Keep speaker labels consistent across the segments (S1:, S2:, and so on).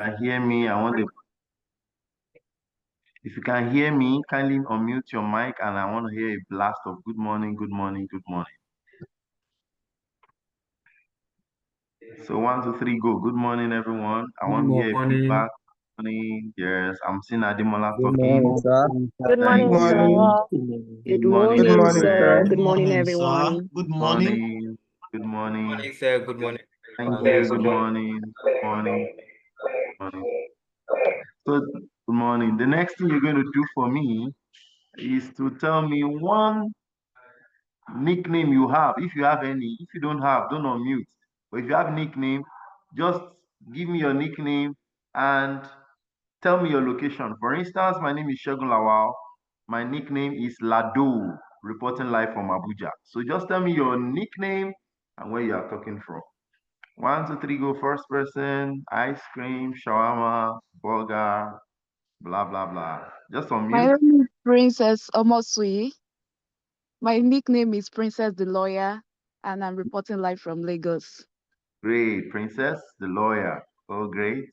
S1: Can hear me? If you can hear me, kindly unmute your mic and I want to hear a blast of good morning, good morning, good morning. So 1, 2, 3, go. Good morning, everyone. I want to hear feedback. Good morning. Yes, I'm seeing Ademola
S2: Good
S1: talking.
S2: morning, sir.
S3: Good morning,
S1: Thank
S3: sir.
S1: you.
S4: Good morning,
S1: everywhere.
S4: sir. Good morning, everyone.
S1: Good morning. Good morning.
S2: Good morning, sir. Good morning.
S1: Thank you. Good morning. Good morning. Good morning. So, good morning. The next thing you're going to do for me is to tell me one nickname you have, if you have any. If you don't have, don't unmute. But if you have nickname, just give me your nickname and tell me your location. For instance, my name is Shegun Lawal. My nickname is Lado, reporting live from Abuja. So just tell me your nickname and where you are talking from. 1, 2, 3, go. First person, ice cream, shawarma, burger, blah, blah, blah. Just
S3: My
S1: unmute.
S3: name is Princess Omosui. My nickname is Princess the Lawyer, and I'm reporting live from Lagos.
S1: Great. Princess, the lawyer. Oh, great.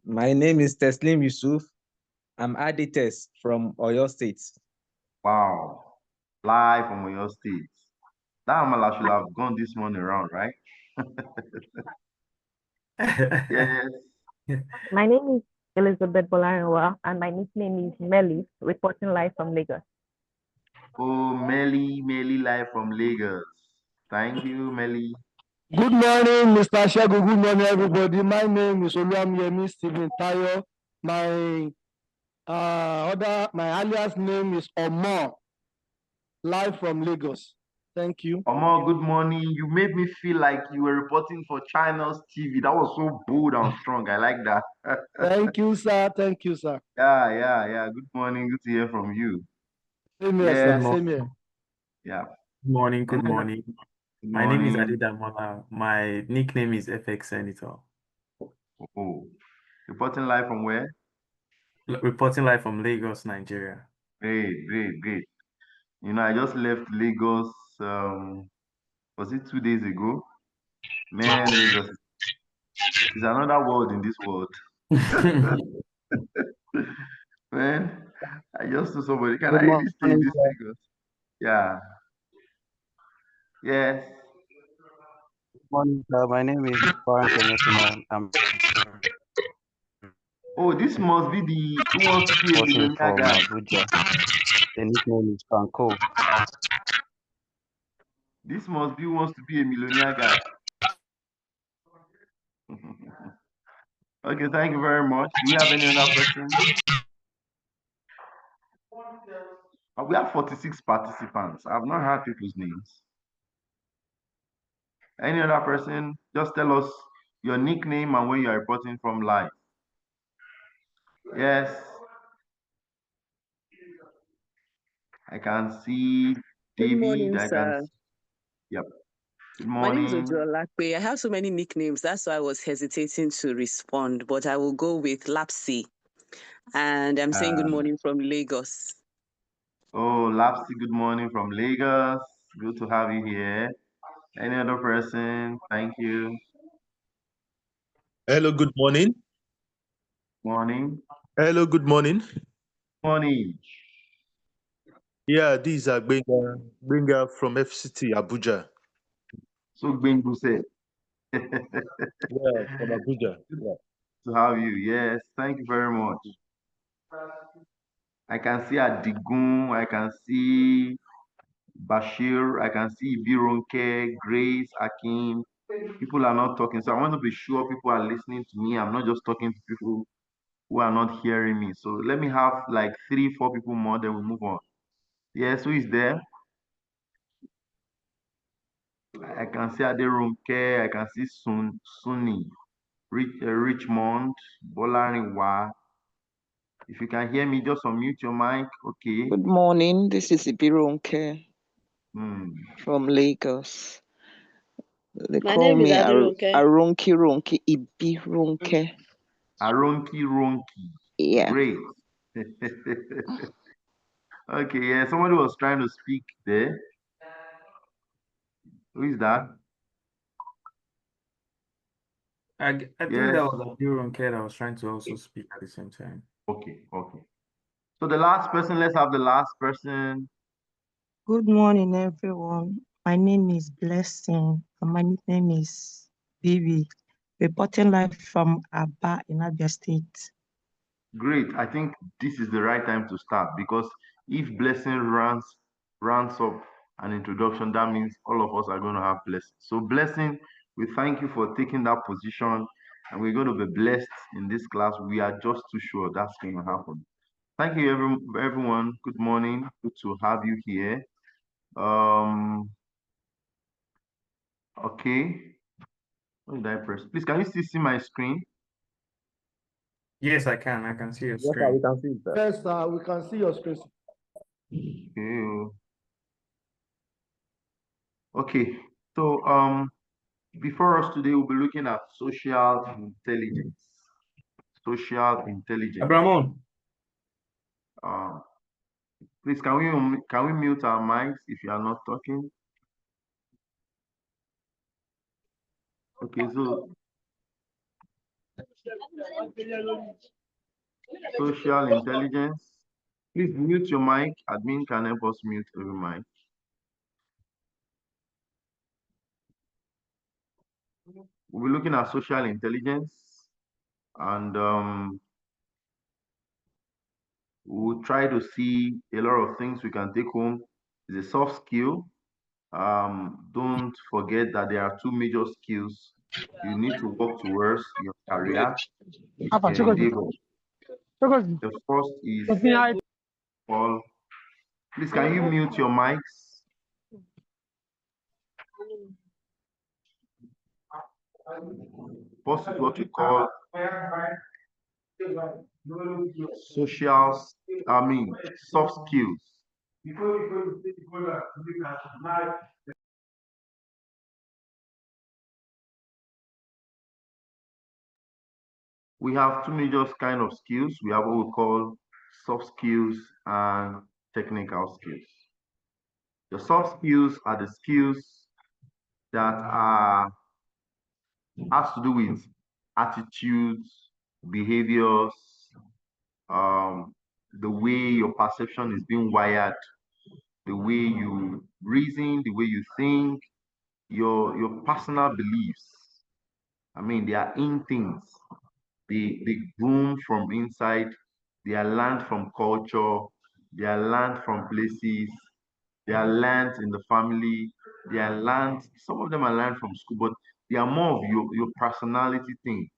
S2: My name is Teslim Yusuf. I'm Adites from Oyo State.
S1: Wow. Live from your state. That Amala should have gone this morning around, right? Yes.
S4: My name is Elizabeth Bolarewa, and my nickname is Melly, reporting live from Lagos.
S1: Oh, Melly live from Lagos. Thank you, Melly.
S5: Good morning, Mr. Shagu. Good morning, everybody. My name is Oluwamyemi Stephen Tayo. My alias name is Omo, live from Lagos. Thank you.
S1: Omo, good morning. You made me feel like you were reporting for China's TV. That was so bold and strong. I like that.
S5: Thank you, sir. Thank you, sir.
S1: Yeah. Good morning. Good to hear from you.
S5: Same here,
S1: Yes.
S5: sir. Same here.
S1: Yeah.
S6: Good morning. Good
S1: Good
S6: morning. My name is Adedamola. My nickname is FX Senator.
S1: Oh, reporting live from where?
S6: Reporting live from Lagos, Nigeria.
S1: Great. You know, I just left Lagos, was it 2 days ago? Man, Lagos is another world in this world. Man, I just saw somebody, can I really stay in this Lagos? Yeah. Yes.
S7: Good morning, sir. My name is Frank Emefiman. I'm
S1: Oh, this must be the Who Wants to Be a
S7: reporting
S1: Millionaire
S7: from
S1: guy.
S7: Abuja. The nickname is Franco.
S1: This must be Who Wants to Be a Millionaire guy. Okay, thank you very much. Do we have any other questions? We have 46 participants. I've not heard people's names. Any other person? Just tell us your nickname and where you are reporting from live. Yes. I can see David.
S8: Good morning, sir.
S1: Yep. Good
S8: My name is
S1: morning.
S8: Ojuolakpe. I have so many nicknames. That's why I was hesitating to respond, but I will go with Lapsy. And I'm saying good morning from Lagos.
S1: Oh, Lapsy, good morning from Lagos. Good to have you here. Any other person? Thank you.
S9: Hello, good morning.
S1: Morning.
S9: Hello, good morning.
S1: Morning.
S9: Yeah, these are Benga from FCT Abuja.
S1: So Bengu said.
S9: Yeah, from Abuja. Yeah.
S1: To have you. Yes, thank you very much. I can see Adigun, I can see Bashir, I can see Bironke, Grace, Akim. People are not talking. So I want to be sure people are listening to me. I'm not just talking to people who are not hearing me. So let me have like 3, 4 people more, then we move on. Yes, who is there? I can see Aderunke, I can see Sunni, Richmond, Bolariwa. If you can hear me, just unmute your mic. Okay.
S10: Good morning. This is Ibironke from Lagos. They
S4: My
S10: call
S4: name is
S10: me
S4: Aderonke.
S10: Ronki Ibironke.
S1: Ronki.
S10: Yeah.
S1: Great. Okay, yeah, somebody was trying to speak there. Who is that?
S6: I think
S1: Yes.
S6: that was Abironke that was trying to also speak at the same time.
S1: Okay. So the last person, let's have the last person.
S11: Good morning, everyone. My name is Blessing, and my nickname is Vivi, reporting live from Aba in Abia State.
S1: Great. I think this is the right time to start, because if Blessing runs up an introduction, that means all of us are going to have Blessing. So Blessing, we thank you for taking that position, and we're going to be blessed in this class. We are just too sure that's going to happen. Thank you, everyone. Good morning. Good to have you here. Okay. What did I press? Please, can you still see my screen?
S6: Yes, I can. I can see your
S9: Yes, sir,
S6: screen.
S9: we can see it, sir.
S5: Yes, sir, we can see your screen.
S1: Okay. So before us today, we'll be looking at social intelligence. Social intelligence.
S6: Abramon.
S1: Please, can we mute our mics if you are not talking? Okay, so social intelligence. Please mute your mic. Admin can help us mute every mic. We'll be looking at social intelligence, and we'll try to see a lot of things we can take home. It's a soft skill. Don't forget that there are two major skills you need to work towards your career, your endeavor. The first is all. Please, can you mute your mics? First is what we call soft skills. We have two major kind of skills. We have what we call soft skills and technical skills. The soft skills are the skills that has to do with attitudes, behaviors, the way your perception is being wired, the way you reason, the way you think, your personal beliefs. I mean, they are in things. They groom from inside. They are learned from culture. They are learned from places. They are learned in the family. They are learned. Some of them are learned from school, but they are more of your personality thing,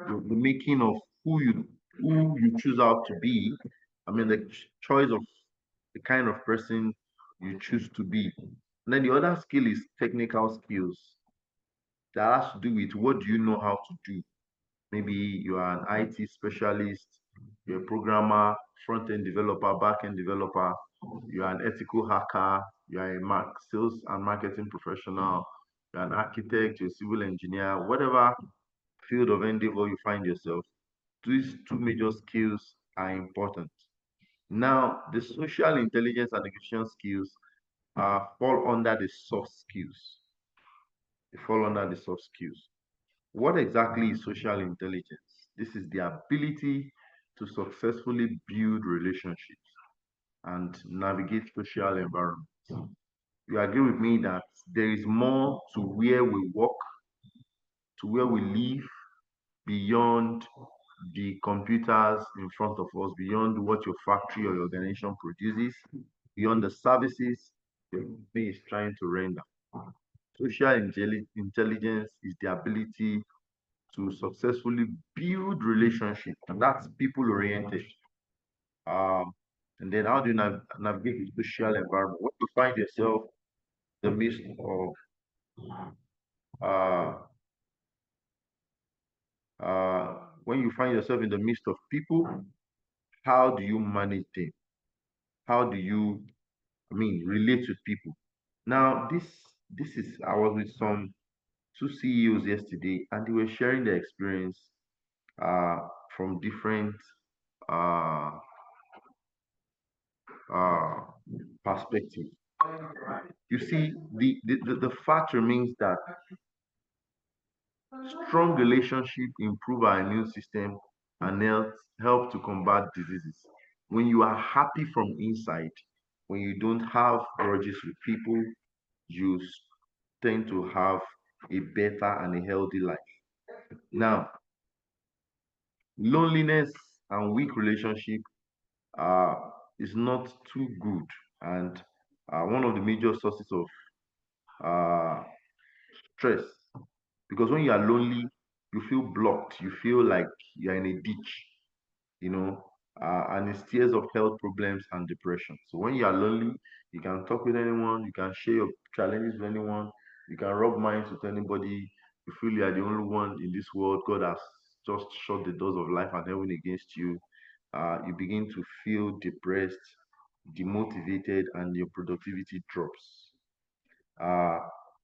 S1: the making of who you choose out to be. I mean, the choice of the kind of person you choose to be. And then the other skill is technical skills. That has to do with what do you know how to do. Maybe you are an IT specialist, you're a programmer, front-end developer, back-end developer, you are an ethical hacker, you are a sales and marketing professional, you're an architect, you're a civil engineer, whatever field of endeavor you find yourself, these two major skills are important. Now, the social intelligence and negotiation skills fall under the soft skills. They fall under the soft skills. What exactly is social intelligence? This is the ability to successfully build relationships and navigate social environments. You agree with me that there is more to where we work, to where we live, beyond the computers in front of us, beyond what your factory or your organization produces, beyond the services the company is trying to render. Social intelligence is the ability to successfully build relationships, and that's people oriented. And then how do you navigate the social environment? When you find yourself in the midst of uh, when you find yourself in the midst of people, how do you manage them? How do you, relate with people? Now, this is I was with some two CEOs yesterday, and they were sharing their experience uh, from different uh, uh, perspectives. You see, the fact remains that Strong relationship improve our immune system and help to combat diseases. When you are happy from inside, when you don't have grudges with people, you tend to have a better and a healthy life. Now, loneliness and weak relationship uh, is not too good, and one of the major sources of uh, stress, because when you are lonely, you feel blocked, you feel like you're in a ditch, you know, and it steers of health problems and depression. So when you are lonely, you can talk with anyone, you can share your challenges with anyone, you can rub minds with anybody. You feel you are the only one in this world. God has just shut the doors of life and heaven against you. You begin to feel depressed, demotivated, and your productivity drops uh,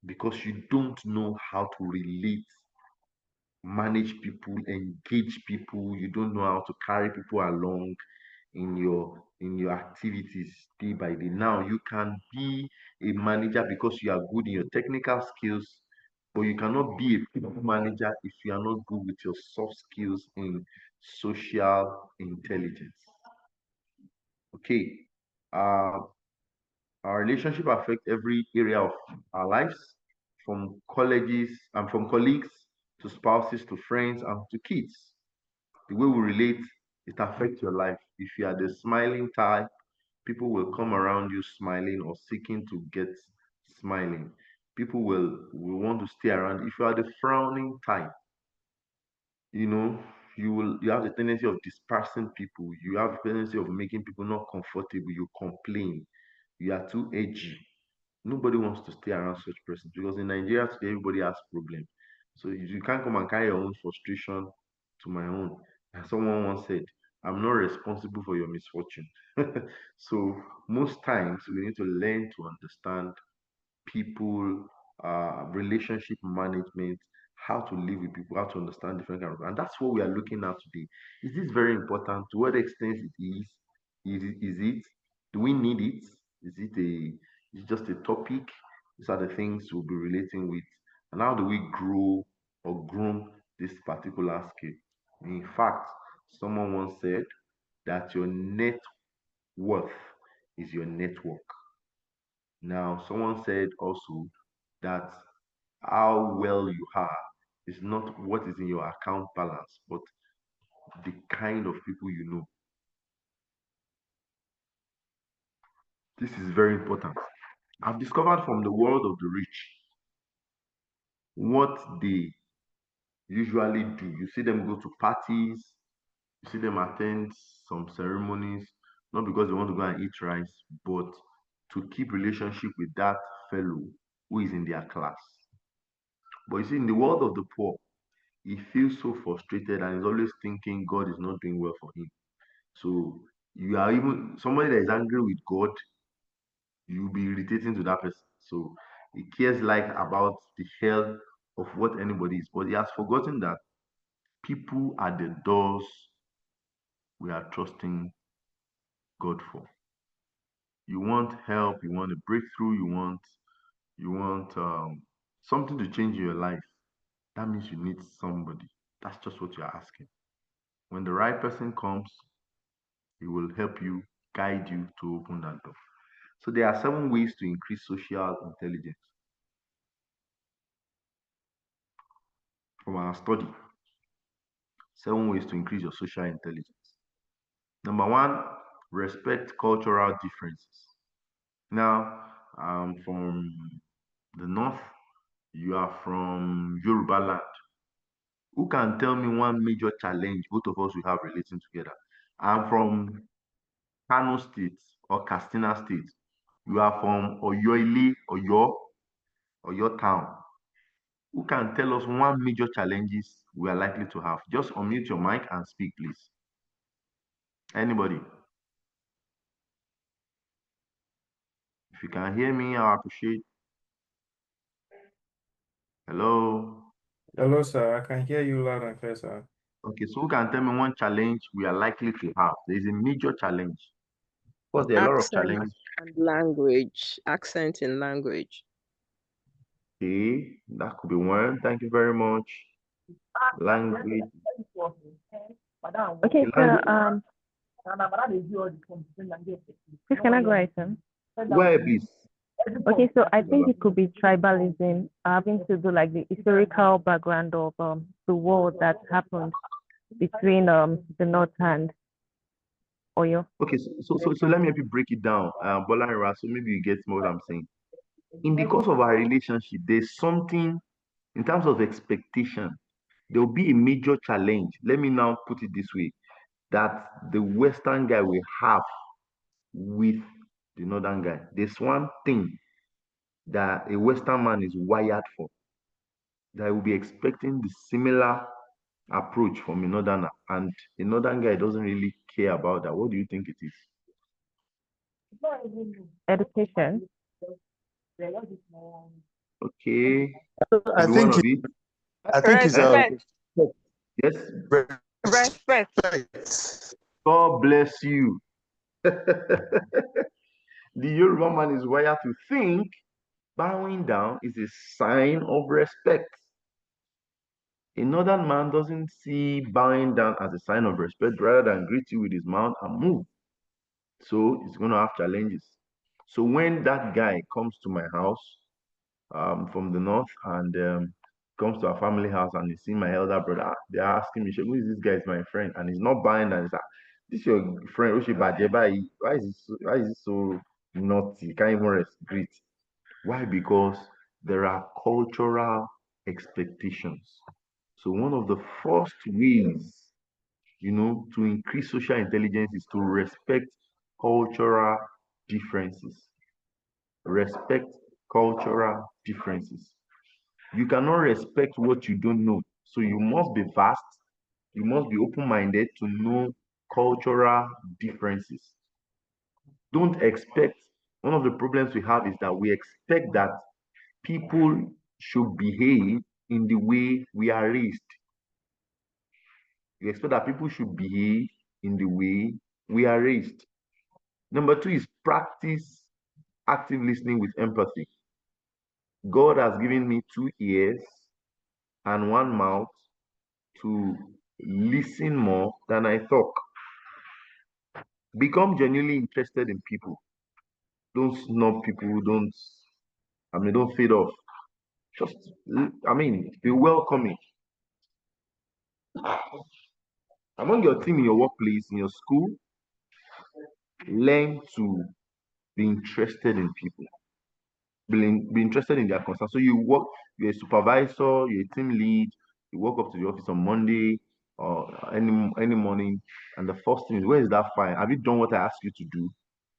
S1: because you don't know how to relate, manage people, engage people. You don't know how to carry people along in your activities day by day. Now you can be a manager because you are good in your technical skills, but you cannot be a people manager if you are not good with your soft skills in social intelligence. Okay. Uh, our relationship affect every area of our lives, from colleges and from colleagues to spouses to friends and to kids. The way we relate, it affects your life. If you are the smiling type, people will come around you smiling or seeking to get smiling. People will want to stay around. If you are the frowning type, you know, you have the tendency of dispersing people. You have the tendency of making people not comfortable. You complain. You are too edgy. Nobody wants to stay around such persons because in Nigeria today everybody has problems. So you can't come and carry your own frustration to my own. And someone once said, I'm not responsible for your misfortune. So most times we need to learn to understand people, relationship management, how to live with people, how to understand different kinds of, and that's what we are looking at today. Is this very important? To what extent it is? Is it? Do we need it? Is it just a topic? These are the things we'll be relating with. And how do we grow or groom this particular skill? In fact, someone once said that your net worth is your network. Now, someone said also that how well you are is not what is in your account balance, but the kind of people you know. This is very important. I've discovered from the world of the rich what they usually do. You see them go to parties, you see them attend some ceremonies, not because they want to go and eat rice, but to keep relationship with that fellow who is in their class. But you see, in the world of the poor, he feels so frustrated and is always thinking God is not doing well for him. So you are even somebody that is angry with God, you'll be irritating to that person. So he cares like about the health of what anybody is, but he has forgotten that people are the doors we are trusting God for. You want help, you want a breakthrough, you want something to change in your life. That means you need somebody. That's just what you're asking. When the right person comes, he will help you, guide you to open that door. So there are 7 ways to increase social intelligence from our study. 7 ways to increase your social intelligence. Number one, respect cultural differences. Now, I'm from the north, you are from Yoruba land. Who can tell me one major challenge both of us will have relating together? I'm from Kano State or Katsina State. You are from Oyoile, Oyo town. Who can tell us one major challenges we are likely to have? Just unmute your mic and speak, please. Anybody? If you can hear me, I appreciate. Hello?
S6: Hello, sir. I can hear you loud and clear, sir.
S1: Okay, so who can tell me one challenge we are likely to have? There is a major challenge. Of course, there are a lot of
S10: Accent
S1: challenges.
S10: and language. Accent in language.
S1: Okay, that could be one. Thank you very much. Language.
S4: Okay, so
S1: Language.
S4: please can I go ahead?
S1: Where, please?
S4: Okay, so I think it could be tribalism, having to do like the historical background of the war that happened between the North and Oyo.
S1: Okay, so let me help you break it down, Bolanira, so maybe you get what I'm saying. In the course of our relationship, there's something in terms of expectation. There will be a major challenge. Let me now put it this way, that the Western guy will have with the Northern guy. There's one thing that a Western man is wired for, that will be expecting the similar approach from a Northerner, and a Northern guy doesn't really care about that. What do you think it is?
S4: Education.
S1: Okay,
S9: I
S1: maybe one
S9: think
S1: of you.
S9: I think it's a
S1: Yes.
S9: respect.
S1: God bless you. The Yoruba man is wired to think bowing down is a sign of respect. A northern man doesn't see bowing down as a sign of respect rather than greet you with his mouth and move. So it's going to have challenges. So when that guy comes to my house from the north and comes to our family house and he's seeing my elder brother, they're asking me, who is this guy? Is my friend, and he's not buying that. He's like, this is your friend, why is he so naughty? Can't even greet. Why? Because there are cultural expectations. So one of the first ways, to increase social intelligence is to respect cultural differences. Respect cultural differences. You cannot respect what you don't know. So you must be vast. You must be open-minded to know cultural differences. Don't expect, one of the problems we have is that we expect that people should behave in the way we are raised. We expect that people should behave in the way we are raised. Number two is practice active listening with empathy. God has given me 2 ears and 1 mouth to listen more than I talk. Become genuinely interested in people. Don't snub people. Don't fade off. Just, be welcoming. Among your team, in your workplace, in your school, learn to be interested in people. Be interested in their concerns. So you're a supervisor, you're a team lead, you walk up to the office on Monday or any morning, and the first thing is, where is that file? Have you done what I asked you to do?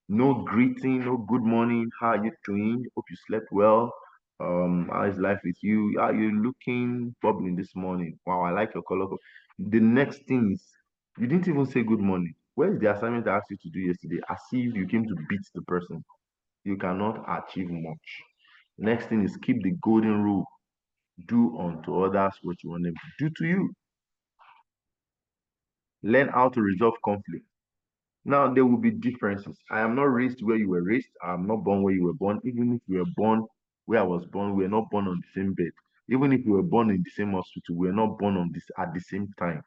S1: No greeting, no good morning, how are you doing? Hope you slept well. How is life with you? Are you looking bubbling this morning? Wow, I like your color. The next thing is, you didn't even say good morning. Where is the assignment I asked you to do yesterday? As if you came to beat the person. You cannot achieve much. Next thing is, keep the golden rule. Do unto others what you want them to do to you. Learn how to resolve conflict. Now, there will be differences. I am not raised where you were raised. I am not born where you were born. Even if you were born where I was born, we are not born on the same bed. Even if we were born in the same hospital, we are not born on this at the same time.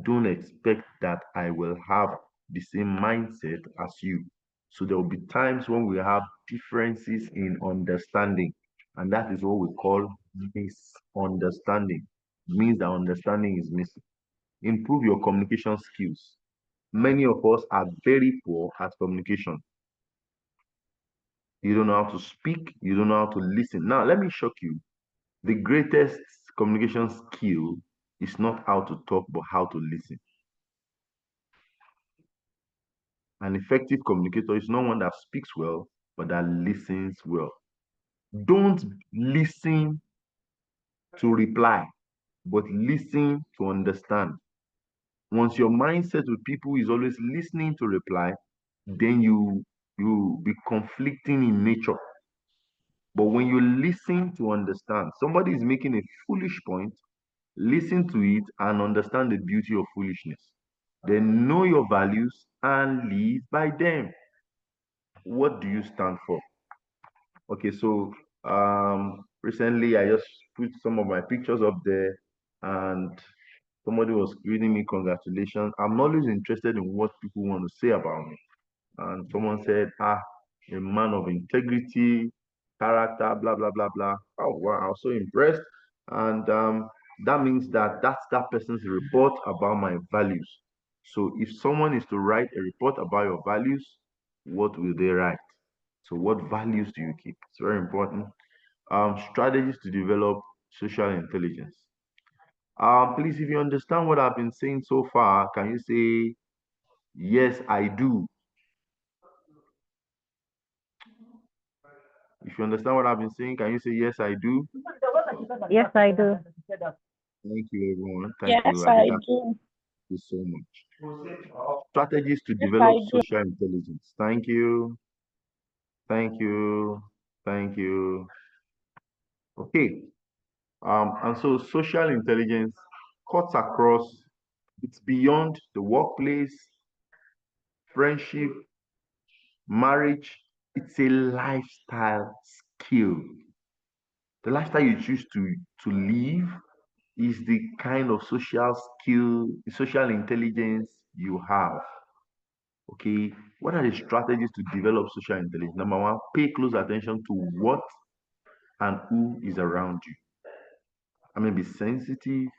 S1: Don't expect that I will have the same mindset as you. So there will be times when we have differences in understanding, and that is what we call misunderstanding. It means that understanding is missing. Improve your communication skills. Many of us are very poor at communication. You don't know how to speak, you don't know how to listen. Now, let me shock you. The greatest communication skill is not how to talk, but how to listen. An effective communicator is not one that speaks well, but that listens well. Don't listen to reply, but listen to understand. Once your mindset with people is always listening to reply, then you be conflicting in nature. But when you listen to understand, somebody is making a foolish point, listen to it and understand the beauty of foolishness. Then know your values and live by them. What do you stand for? Okay, so recently I just put some of my pictures up there, and somebody was greeting me, congratulations. I'm always interested in what people want to say about me. And someone said, a man of integrity, character, blah, blah, blah, blah. Oh, wow, I was so impressed. And that means that that's that person's report about my values. So if someone is to write a report about your values, what will they write? So what values do you keep? It's very important. Strategies to develop social intelligence. Please, if you understand what I've been saying so far, can you say, yes, I do? If you understand what I've been saying, can you say, yes, I do?
S4: Yes, I do.
S1: Thank you, everyone. Thank
S10: Yes,
S1: you,
S10: I
S1: Adida.
S10: do.
S1: Thank you so much. Strategies to
S10: Yes, I
S1: develop
S10: do.
S1: social intelligence. Thank you. Thank you. Thank you. Okay. And so social intelligence cuts across, it's beyond the workplace, friendship, marriage. It's a lifestyle skill. The lifestyle you choose to live is the kind of social skill, social intelligence you have. Okay, what are the strategies to develop social intelligence? Number one, pay close attention to what and who is around you. I mean, be sensitive,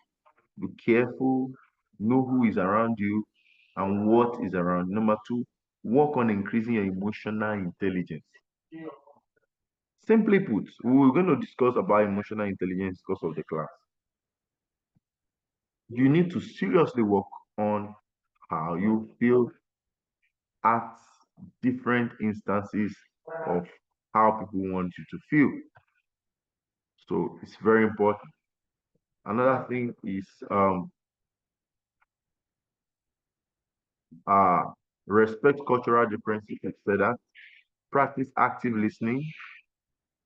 S1: be careful, know who is around you and what is around you. Number two, work on increasing your emotional intelligence. Simply put, we're going to discuss about emotional intelligence because of the class. You need to seriously work on how you feel at different instances of how people want you to feel. So it's very important. Another thing is respect cultural differences, etc. Practice active listening.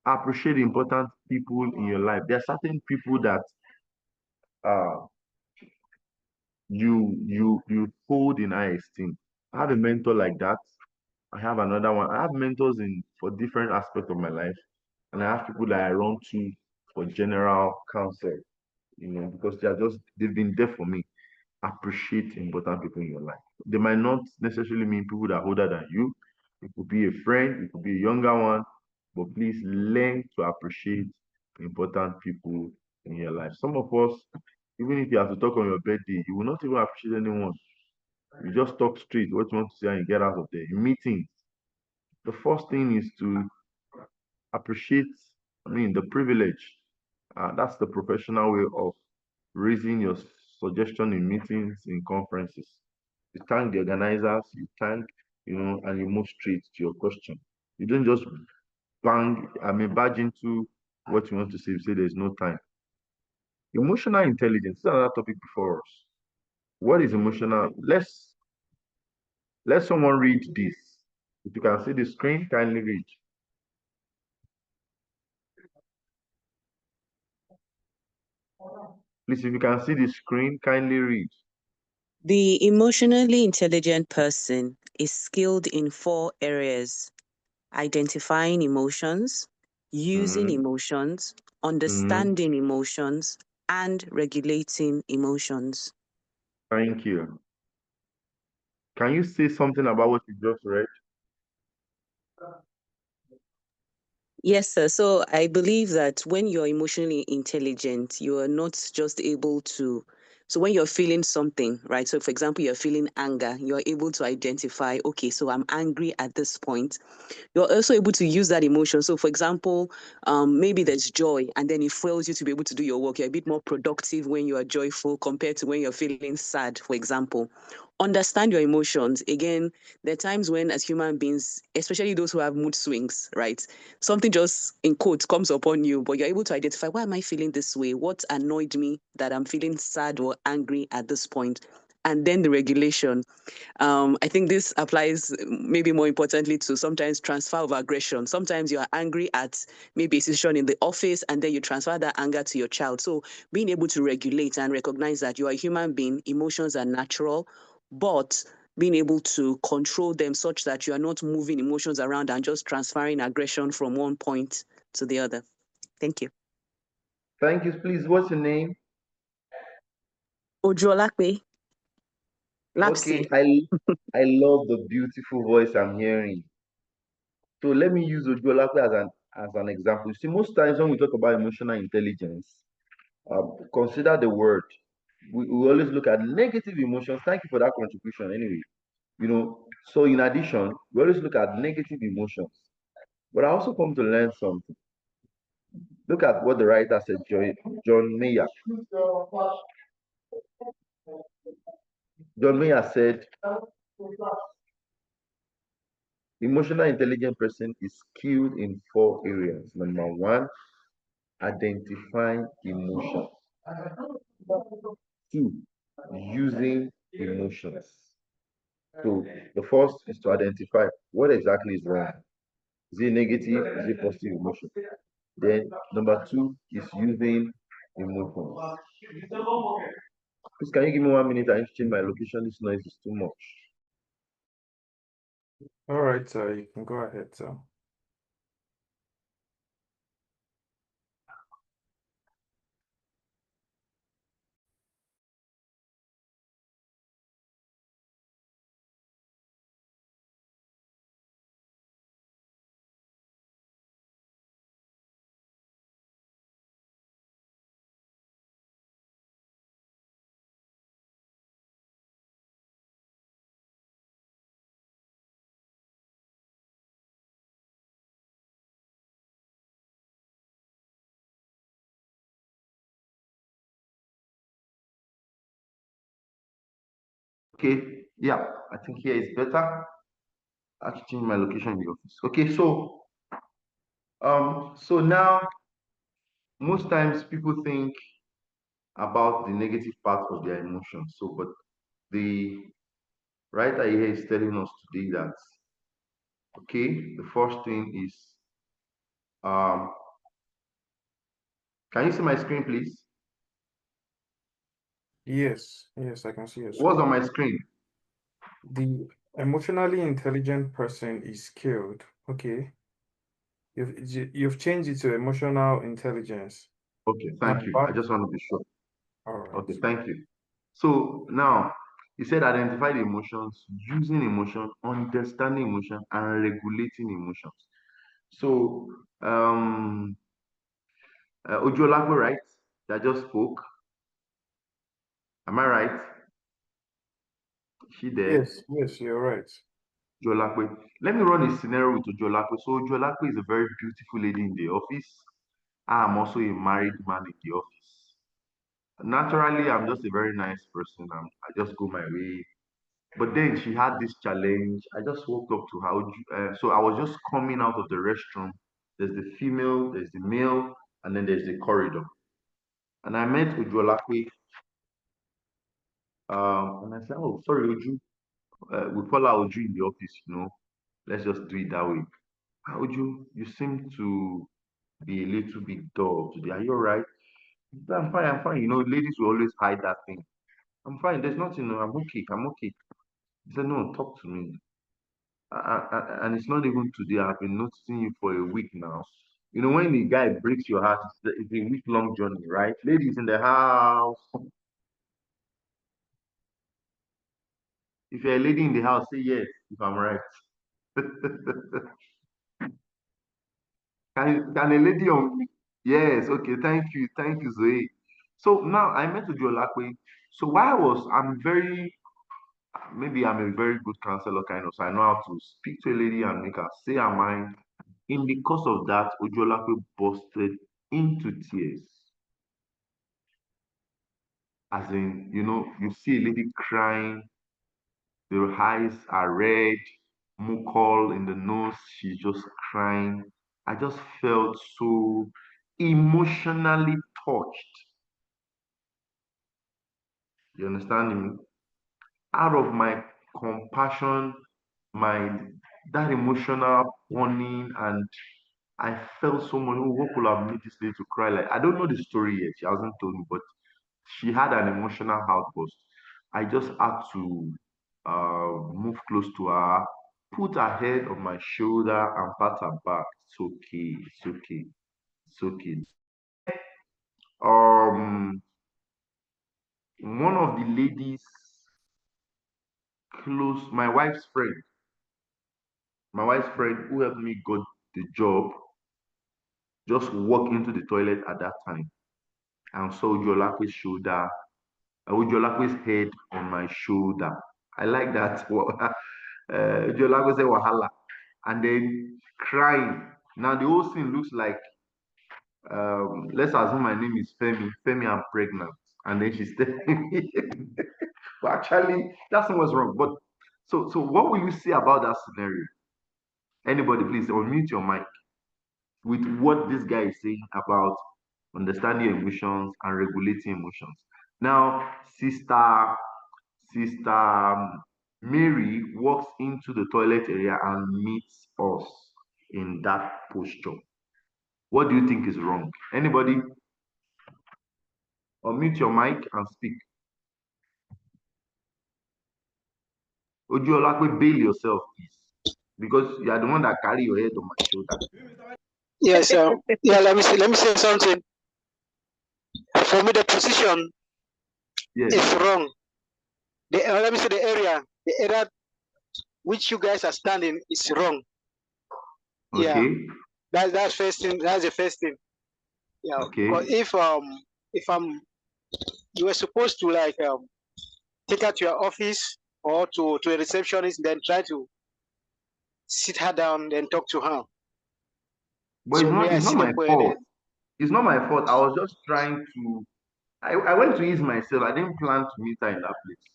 S1: Appreciate important people in your life. There are certain people that uh, you hold in high esteem. I have a mentor like that. I have another one. I have mentors in for different aspects of my life, and I have people that I run to for general counsel. Because they've been there for me. Appreciate important people in your life. They might not necessarily mean people that are older than you. It could be a friend, it could be a younger one, but please learn to appreciate important people in your life. Some of us, even if you have to talk on your birthday, you will not even appreciate anyone. You just talk straight what you want to say and you get out of there. In meetings, the first thing is to appreciate, the privilege. That's the professional way of raising your suggestion in meetings, in conferences. You thank the organizers, you thank, and you move straight to your question. You don't just barge into what you want to say. You say there's no time. Emotional intelligence is another topic before us. What is emotional? Let someone read this. If you can see the screen, kindly read. Please, if you can see the screen, kindly read.
S8: The emotionally intelligent person is skilled in 4 areas: identifying emotions, using
S1: Mhm,
S8: emotions,
S1: mhm.
S8: understanding emotions, and regulating emotions.
S1: Thank you. Can you say something about what you just read?
S8: Yes, sir. So I believe that when you're emotionally intelligent, you are not just able to. So when you're feeling something, right? So for example, you're feeling anger, you're able to identify, okay, so I'm angry at this point. You're also able to use that emotion. So for example, maybe there's joy and then it fuels you to be able to do your work. You're a bit more productive when you are joyful compared to when you're feeling sad, for example. Understand your emotions. Again, there are times when as human beings, especially those who have mood swings, right? Something just in quotes comes upon you, but you're able to identify, why am I feeling this way? What annoyed me that I'm feeling sad or angry at this point? And then the regulation. I think this applies maybe more importantly to sometimes transfer of aggression. Sometimes you are angry at maybe a situation in the office and then you transfer that anger to your child. So being able to regulate and recognize that you are a human being, emotions are natural, but being able to control them such that you are not moving emotions around and just transferring aggression from one point to the other. Thank you.
S1: Thank you. Please, what's your name?
S8: Ojolakwe.
S1: Okay, I love the beautiful voice I'm hearing. So let me use Ojolakwe as an example. You see, most times when we talk about emotional intelligence, consider the word. We always look at negative emotions. Thank you for that contribution. Anyway, so in addition, we always look at negative emotions. But I also come to learn something. Look at what the writer said, John Mayer. John Mayer said, emotional intelligent person is skilled in 4 areas. Number 1, identifying emotions. 2, using emotions. So the first is to identify what exactly is wrong. Is it negative? Is it positive emotion? Then number 2 is using emotions. Please, can you give me 1 minute? I need to change my location. This noise is too much.
S6: All right, sir, you can go ahead, sir.
S1: Okay, yeah, I think here is better. I have to change my location in the office. Okay, so now most times people think about the negative part of their emotions. So, but the writer here is telling us today that okay, the first thing is can you see my screen, please?
S6: Yes, I can see your
S1: What's
S6: screen.
S1: on my screen?
S6: The emotionally intelligent person is skilled. Okay. You've changed it to emotional intelligence.
S1: Okay,
S6: My
S1: thank you. I
S6: bad.
S1: just want to be sure.
S6: All right.
S1: Okay, thank you. So now he said identify the emotions, using emotion, understanding emotion, and regulating emotions. So Ojolapo, right? That just spoke. Am I right? Is she there?
S6: Yes, you're right.
S1: Ojolapo. Let me run a scenario with Ojolapo. So Ojolapo is a very beautiful lady in the office. I am also a married man in the office. Naturally, I'm just a very nice person. I just go my way. But then she had this challenge. I just walked up to her. So I was just coming out of the restroom. There's the female, there's the male, and then there's the corridor. And I met Ujolakwe. And I said, oh, sorry, Uju. We call her Uju in the office. Let's just do it that way. Uju, you seem to be a little bit dull today. Are you all right? I'm fine, I'm fine. Ladies will always hide that thing. I'm fine. There's nothing. No, I'm okay. I'm okay. He said, no, talk to me. And it's not even today. I've been noticing you for a week now. When the guy breaks your heart, it's a week-long journey, right? Ladies in the house. If you're a lady in the house, say yes, if I'm right. Can a lady on me? Yes, okay, thank you, Zoe. So now I met Ujolakwe. So maybe I'm a very good counselor kind of, so I know how to speak to a lady and make her say her mind. In the course of that, Ojolape busted into tears. As in, you see a lady crying, the eyes are red, muckle in the nose, she's just crying. I just felt so emotionally touched. You understand me? Out of my compassion, my that emotional warning, and I felt so much. Oh, what could have made this lady to cry? Like, I don't know the story yet. She hasn't told me, but she had an emotional outburst. I just had to move close to her, put her head on my shoulder, and pat her back. It's okay. It's okay. It's okay. Um, one of the ladies close, my wife's friend who helped me got the job, just walked into the toilet at that time and saw Ujolape's shoulder, Ujolape's head on my shoulder. I like that. Ujolape said wahala, and then crying. Now the whole scene looks like, let's assume my name is Femi. Femi, I'm pregnant, and then she's telling me, but actually that's not what's wrong. But so what will you say about that scenario? Anybody, please unmute your mic with what this guy is saying about understanding emotions and regulating emotions. Now, sister Mary walks into the toilet area and meets us in that posture. What do you think is wrong? Anybody? Unmute your mic and speak. Ojúọlápé, bail yourself, please, because you are the one that carry your head on my shoulder.
S12: Yes, yeah, let me say something. For me, the position is wrong. Let me say the area which you guys are standing is wrong.
S1: Okay.
S12: Yeah, that's first thing. That's the first thing. Yeah.
S1: Okay.
S12: But if you were supposed to like take her to your office or to a receptionist, then try to sit her down and talk to her.
S1: But
S12: So
S1: it's not my fault. It's not my fault. I was just trying to. I went to ease myself. I didn't plan to meet her in that place.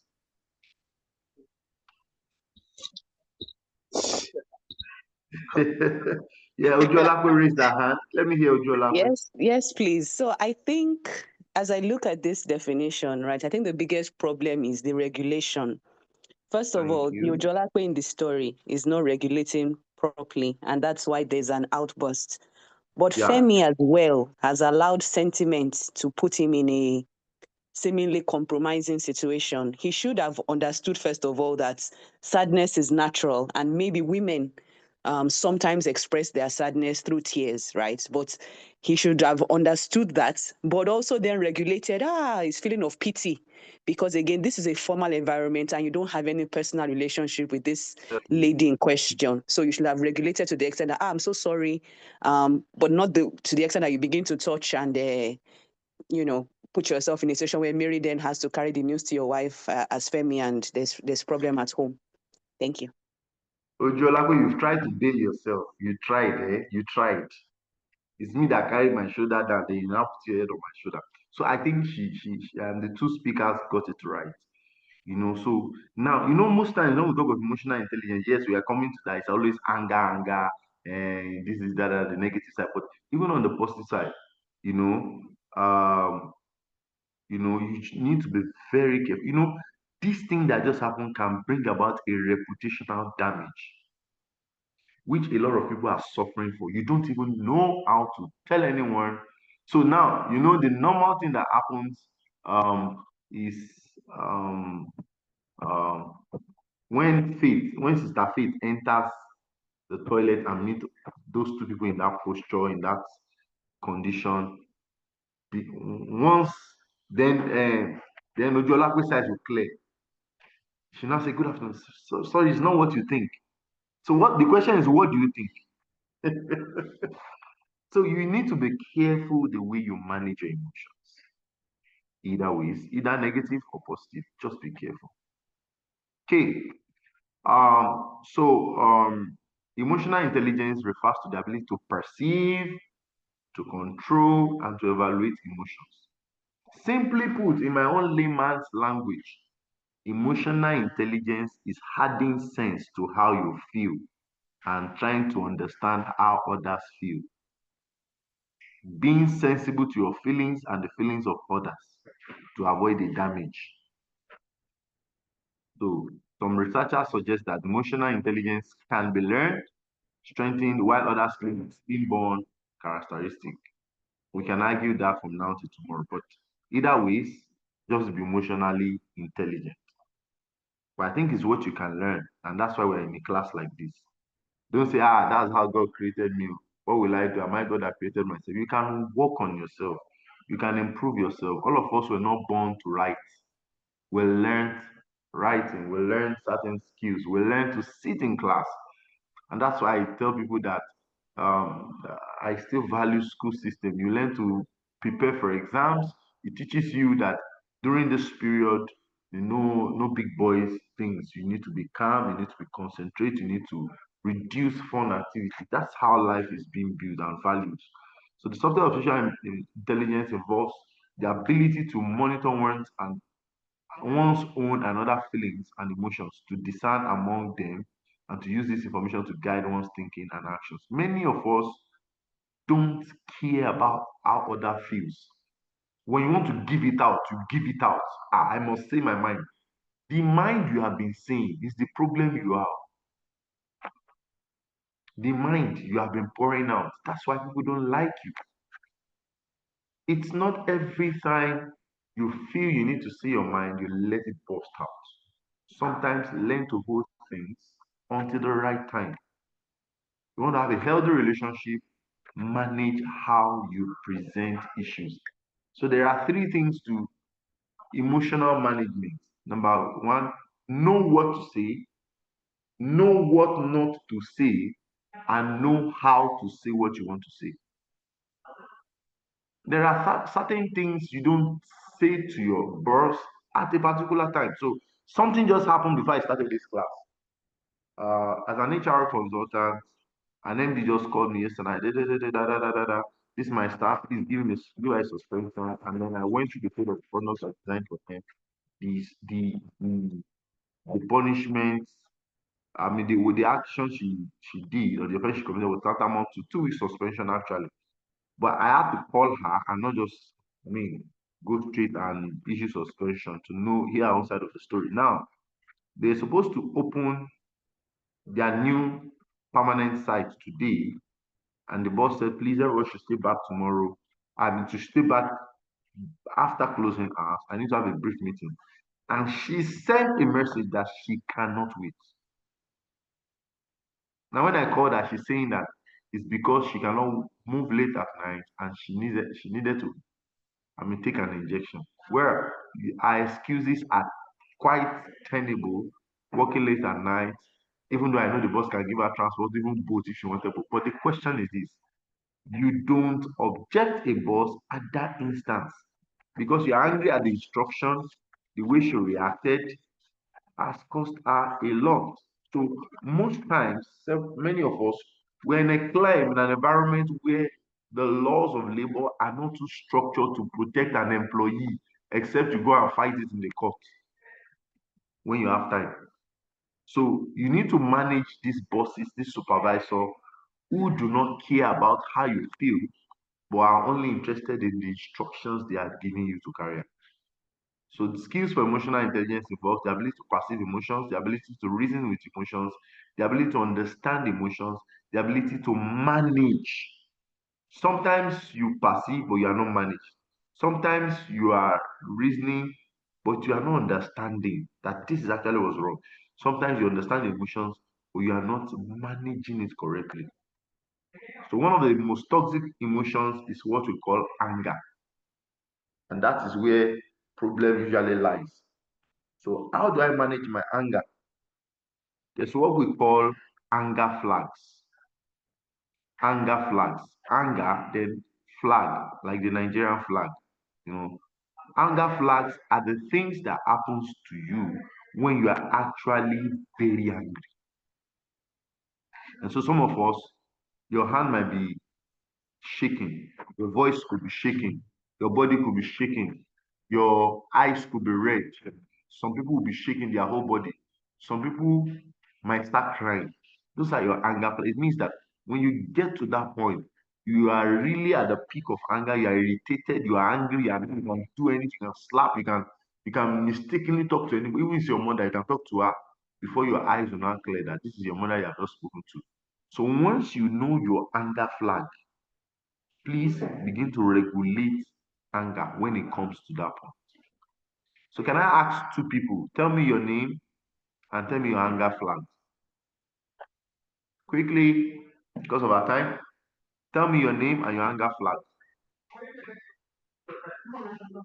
S1: Yeah, Ujolapo raised her hand. Let me hear Ujolapo.
S8: Yes, please. So I think as I look at this definition, right, I think the biggest problem is the regulation. First of all, the Ujolapo in the story is not regulating properly, and that's why there's an outburst. But Femi as well has allowed sentiment to put him in a seemingly compromising situation. He should have understood, first of all, that sadness is natural, and maybe women sometimes express their sadness through tears, right? But he should have understood that, but also then regulated, his feeling of pity. Because again, this is a formal environment and you don't have any personal relationship with this lady in question. So you should have regulated to the extent that, I'm so sorry, but not to the extent that you begin to touch and, put yourself in a situation where Mary then has to carry the news to your wife as Femi, and there's problem at home. Thank you.
S1: Ojolapo, you've tried to bail yourself. You tried, You tried. It's me that carried my shoulder down. Then you now put your head on my shoulder. So I think the two speakers got it right. So now, most times when we talk of emotional intelligence, yes, we are coming to that. It's always anger, and this is that, the negative side. But even on the positive side, you need to be very careful. This thing that just happened can bring about a reputational damage, which a lot of people are suffering for. You don't even know how to tell anyone. So now, the normal thing that happens is when Sister Faith enters the toilet and meet those two people in that posture, in that condition, once then Ojolape's eyes will clear. She now say, "Good afternoon. So sorry, it's not what you think." So what the question is, what do you think? So you need to be careful the way you manage your emotions. Either ways, either negative or positive. Just be careful. Okay. Emotional intelligence refers to the ability to perceive, to control, and to evaluate emotions. Simply put, in my own layman's language, emotional intelligence is adding sense to how you feel and trying to understand how others feel. Being sensible to your feelings and the feelings of others to avoid the damage. So, some researchers suggest that emotional intelligence can be learned, strengthened, while others claim it's inborn characteristic. We can argue that from now to tomorrow, but either ways, just be emotionally intelligent. But I think it's what you can learn, and that's why we're in a class like this. Don't say, that's how God created me. What will I do? Am I God that created myself? You can work on yourself. You can improve yourself. All of us were not born to write. We learned writing. We learned certain skills. We learned to sit in class. And that's why I tell people that I still value school system. You learn to prepare for exams. It teaches you that during this period, no big boys things. You need to be calm. You need to be concentrate. You need to reduce fun activity. That's how life is being built and valued. So the subject of social intelligence involves the ability to monitor one's own and other feelings and emotions, to discern among them, and to use this information to guide one's thinking and actions. Many of us don't care about how other feels. When you want to give it out, you give it out. I must say my mind. The mind you have been saying is the problem you have. The mind you have been pouring out. That's why people don't like you. It's not every time you feel you need to say your mind, you let it burst out. Sometimes learn to hold things until the right time. You want to have a healthy relationship, manage how you present issues. So there are three things to emotional management. Number one, know what to say, know what not to say, and know how to say what you want to say. There are certain things you don't say to your boss at a particular time. So something just happened before I started this class. As an HR consultant, an MD just called me yesterday. This is my staff. Please give me a suspension. And then I went through the code of conduct I designed for them. The punishments. I mean, the action she did or the offense she committed was tantamount to 2 weeks suspension actually. But I had to call her and not just go straight and issue suspension to know hear our side of the story. Now they're supposed to open their new permanent site today, and the boss said, please everyone should stay back tomorrow. I mean to stay back after closing hours. I need to have a brief meeting. And she sent a message that she cannot wait. Now when I called her, she's saying that it's because she cannot move late at night and she needed to take an injection. Where our excuses are quite tenable, working late at night, even though I know the boss can give her transport, even both if she wanted. But the question is this: you don't object a boss at that instance because you're angry at the instructions, the way she reacted has cost her a lot. So most times, many of us, we're in a climate, in an environment where the laws of labor are not too structured to protect an employee, except you go and fight it in the court when you have time. So you need to manage these bosses, this supervisor, who do not care about how you feel, but are only interested in the instructions they are giving you to carry out. So the skills for emotional intelligence involves the ability to perceive emotions, the ability to reason with emotions, the ability to understand emotions, the ability to manage. Sometimes you perceive, but you are not managed. Sometimes you are reasoning, but you are not understanding that this is actually what's wrong. Sometimes you understand emotions, but you are not managing it correctly. So one of the most toxic emotions is what we call anger. And that is where problem usually lies. So how do I manage my anger? There's what we call anger flags. Anger flags. Anger, then flag, like the Nigerian flag. You know, anger flags are the things that happens to you when you are actually very angry. And so some of us, your hand might be shaking, your voice could be shaking, your body could be shaking, your eyes could be red. Some people will be shaking their whole body. Some people might start crying. Those are your anger. It means that when you get to that point, you are really at the peak of anger. You are irritated. You are angry, and you can do anything. You can slap. You can mistakenly talk to anybody. Even if it's your mother, you can talk to her before your eyes will not clear that this is your mother you have just spoken to. So once you know your anger flag, please begin to regulate anger when it comes to that point. So can I ask two people, tell me your name and tell me your anger flag. Quickly, because of our time, tell me your name and your anger flag.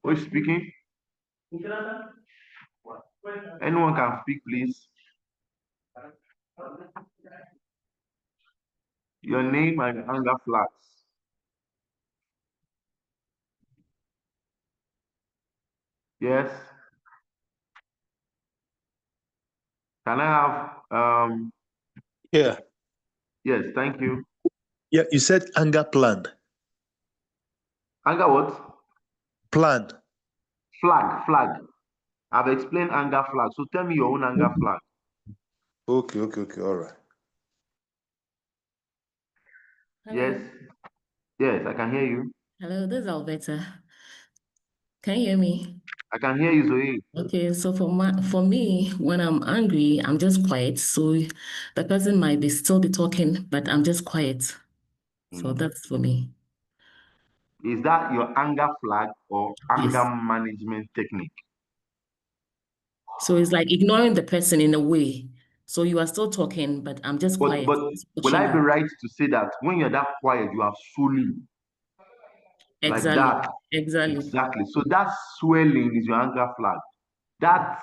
S1: Who is speaking? Anyone can speak, please. Your name and anger flags. Yes. Can I have
S9: Yeah.
S1: Yes, thank you.
S9: Yeah, you said anger plan.
S1: Anger what?
S9: Plan.
S1: Flag. I've explained anger flag. So tell me your own anger flag.
S9: Okay, all right.
S1: Yes. Yes, I can hear you.
S13: Hello, this is Alberta. Can you hear me?
S1: I can hear you, Zoe.
S13: Okay, so for me, when I'm angry, I'm just quiet. So the person might still be talking, but I'm just quiet. So that's for me.
S1: Is that your anger flag or anger
S13: Yes.
S1: management technique?
S13: So it's like ignoring the person in a way. So you are still talking, but I'm just quiet.
S1: But will I be
S13: Watching.
S1: right to say that when you're that quiet, you have swollen like
S13: Exactly.
S1: that?
S13: Exactly.
S1: Exactly. So that swelling is your anger flag. That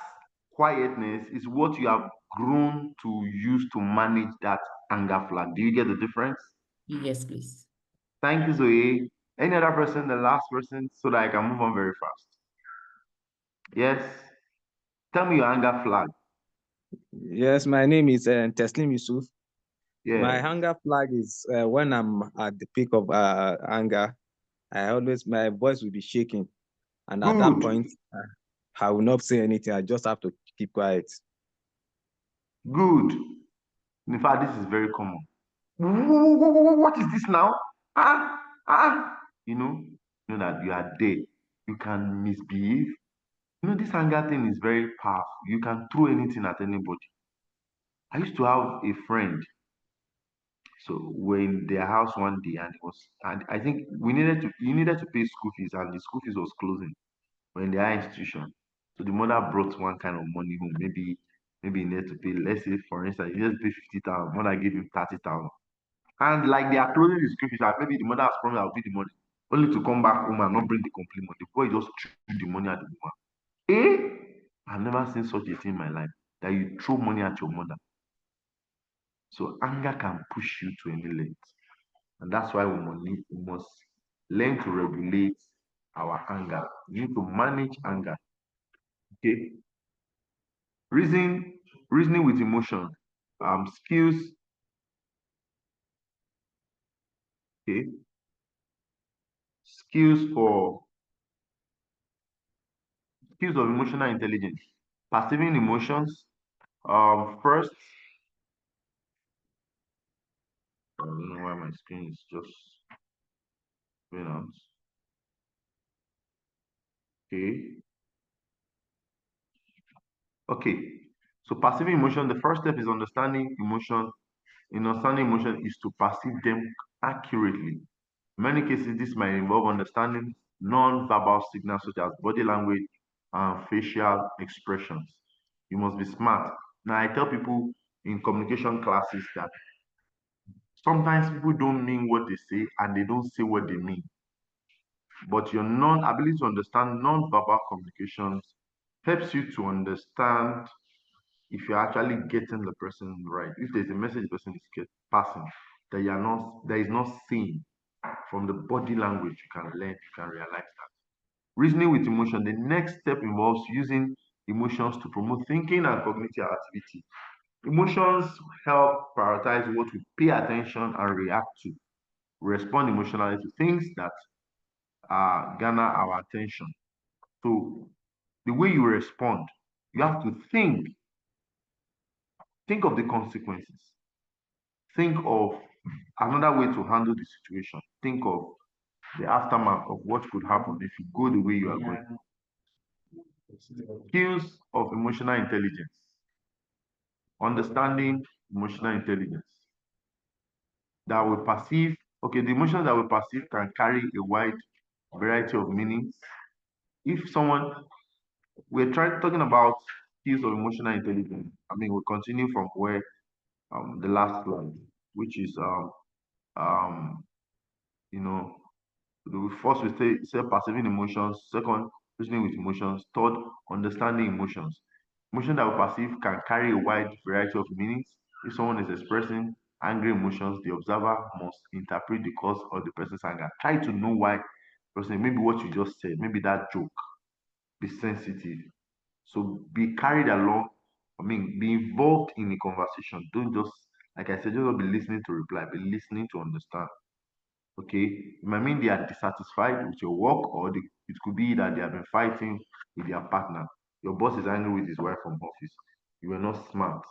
S1: quietness is what you have grown to use to manage that anger flag. Do you get the difference?
S13: Yes, please.
S1: Thank you, Zoe. Any other person, the last person, so that I can move on very fast? Yes. Tell me your anger flag.
S2: Yes, my name is Teslim Yusuf. My
S1: Yes.
S2: anger flag is when I'm at the peak of anger, my voice will be shaking. And at that point, I will not say anything. I just have to keep quiet.
S1: Good. In fact, this is very common. What is this now? You know that you are there. You can misbehave. This anger thing is very powerful. You can throw anything at anybody. I used to have a friend. So we're in their house one day, and I think he needed to pay school fees, and the school fees was closing. We're in their institution. So the mother brought one kind of money home. Maybe he needed to pay, let's say for instance, he needed to pay 50,000. Mother gave him 30,000. And like they are closing the school fees, and maybe the mother has promised I'll pay the money, only to come back home and not bring the complete money. The boy just threw the money at the woman. I've never seen such a thing in my life, that you throw money at your mother. So anger can push you to any length. And that's why we must learn to regulate our anger. We need to manage anger. Okay. Reasoning with emotion. Skills. Okay. Skills of emotional intelligence. Perceiving emotions. First, I don't know why my screen is just going out. Okay. Okay. So perceiving emotion, the first step is understanding emotion. In understanding emotion is to perceive them accurately. In many cases, this might involve understanding non-verbal signals such as body language and facial expressions. You must be smart. Now, I tell people in communication classes that sometimes people don't mean what they say and they don't say what they mean. But your ability to understand non-verbal communications helps you to understand if you're actually getting the person right. If there's a message the person is passing that is not seen from the body language, you can learn, you can realize that. Reasoning with emotion. The next step involves using emotions to promote thinking and cognitive activity. Emotions help prioritize what we pay attention and react to. Respond emotionally to things that garner our attention. So the way you respond, you have to think of the consequences. Think of another way to handle the situation. Think of the aftermath of what could happen if you go the way you are going. Skills of emotional intelligence. Understanding emotional intelligence. That will perceive, okay, the emotions that we perceive can carry a wide variety of meanings. If someone, we're talking about skills of emotional intelligence. I mean, we'll continue from where the last slide, which is you know, first we say perceiving emotions, second, reasoning with emotions, third, understanding emotions. Emotion that we perceive can carry a wide variety of meanings. If someone is expressing angry emotions, the observer must interpret the cause of the person's anger. Try to know why person, maybe what you just said, maybe that joke. Be sensitive. So be carried along. Be involved in the conversation. Don't just, like I said, just not be listening to reply, be listening to understand. Okay, it might mean they are dissatisfied with your work, or it could be that they have been fighting with their partner. Your boss is angry with his wife from office. You were not smart.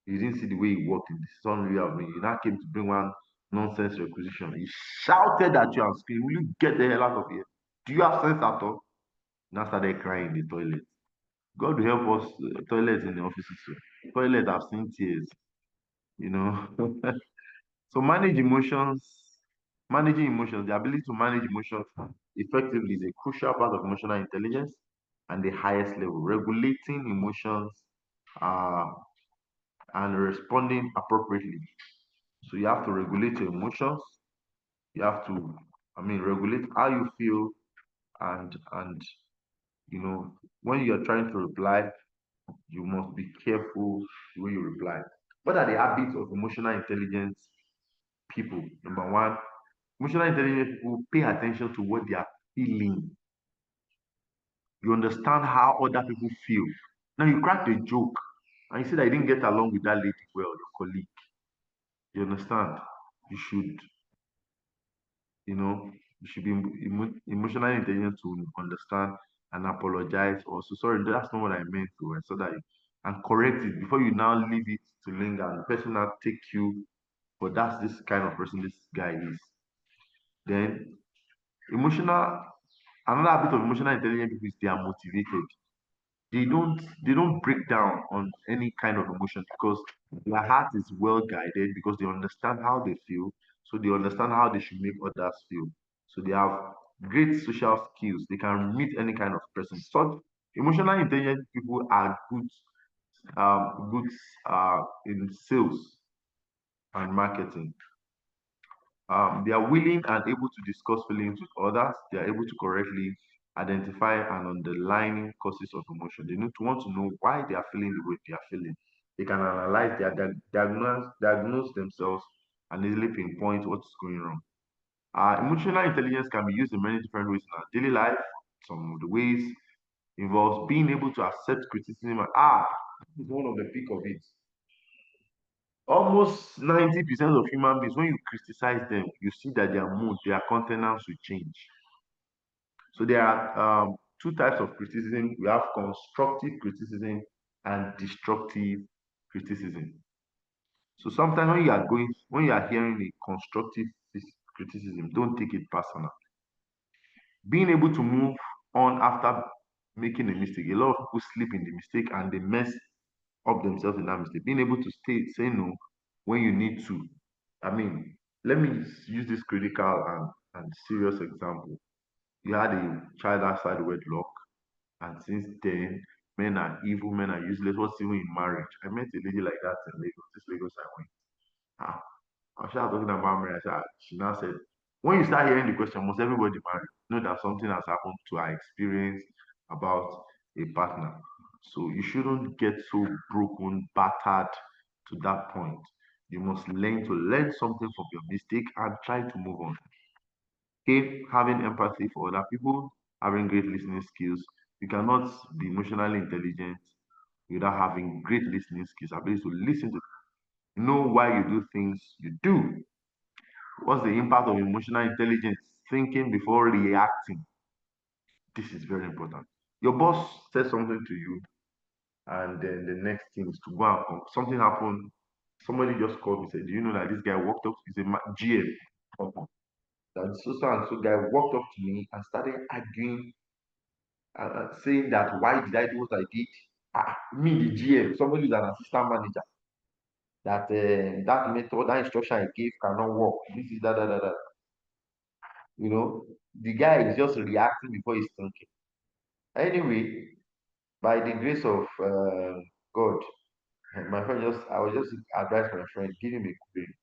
S1: You didn't see the way he worked in the sun real of me. You now came to bring one nonsense requisition. He shouted at you and screamed, "Will you get the hell out of here? Do you have sense at all?" Now started crying in the toilet. God will help us. Toilets in the offices. Toilet, I've seen tears. You know. So managing emotions, the ability to manage emotions effectively is a crucial part of emotional intelligence and the highest level. Regulating emotions uh, and responding appropriately. So you have to regulate your emotions. You have to, regulate how you feel, and when you're trying to reply, you must be careful the way you reply. What are the habits of emotional intelligence people? Number one, emotional intelligence people pay attention to what they are feeling. You understand how other people feel. Now you cracked a joke and you say that you didn't get along with that lady well, your colleague. You understand? You should, you know, you should be emotionally intelligent to understand and apologize. Also, sorry, that's not what I meant to. So that and correct it before you now leave it to linger. And the person now take you, but that's this kind of person this guy is. Then emotional another habit of emotional intelligent people is they are motivated. They don't break down on any kind of emotion because their heart is well guided because they understand how they feel, so they understand how they should make others feel. So they have great social skills. They can meet any kind of person. Such emotionally intelligent people are good in sales and marketing. They are willing and able to discuss feelings with others. They are able to correctly identify and underlying causes of emotion. They need to want to know why they are feeling the way they are feeling. They can analyze, diagnose themselves, and easily pinpoint what's going wrong. Emotional intelligence can be used in many different ways in our daily life. Some of the ways involves being able to accept criticism. This is one of the peak of it. Almost 90% of human beings, when you criticize them, you see that their mood, their countenance will change. So there are two types of criticism. We have constructive criticism and destructive criticism. So sometimes when you are hearing a constructive criticism, don't take it personal. Being able to move on after making a mistake. A lot of people sleep in the mistake and they mess up themselves in that mistake. Being able to say no when you need to. Let me use this critical and serious example. You had a child outside wedlock, and since then, men are evil, men are useless. What's even in marriage? I met a lady like that in Lagos. This Lagos I went. Ah, I was talking about marriage. She now said, when you start hearing the question, must everybody marry? Know that something has happened to our experience about a partner. So you shouldn't get so broken, battered to that point. You must learn something from your mistake and try to move on. Okay, having empathy for other people, having great listening skills. You cannot be emotionally intelligent without having great listening skills, ability to listen to know why you do things you do. What's the impact of emotional intelligence? Thinking before reacting. This is very important. Your boss said something to you, and then the next thing is to go and come. Something happened. Somebody just called me, said, "Do you know that this guy walked up? He's a GM. That so and so guy walked up to me and started arguing, saying that why did I do what I did? Me, the GM, somebody who's an assistant manager, that that method, that instruction I gave cannot work. This is that. The guy is just reacting before he's thinking. Anyway, by the grace of God, I was just advised my friend, give him a query.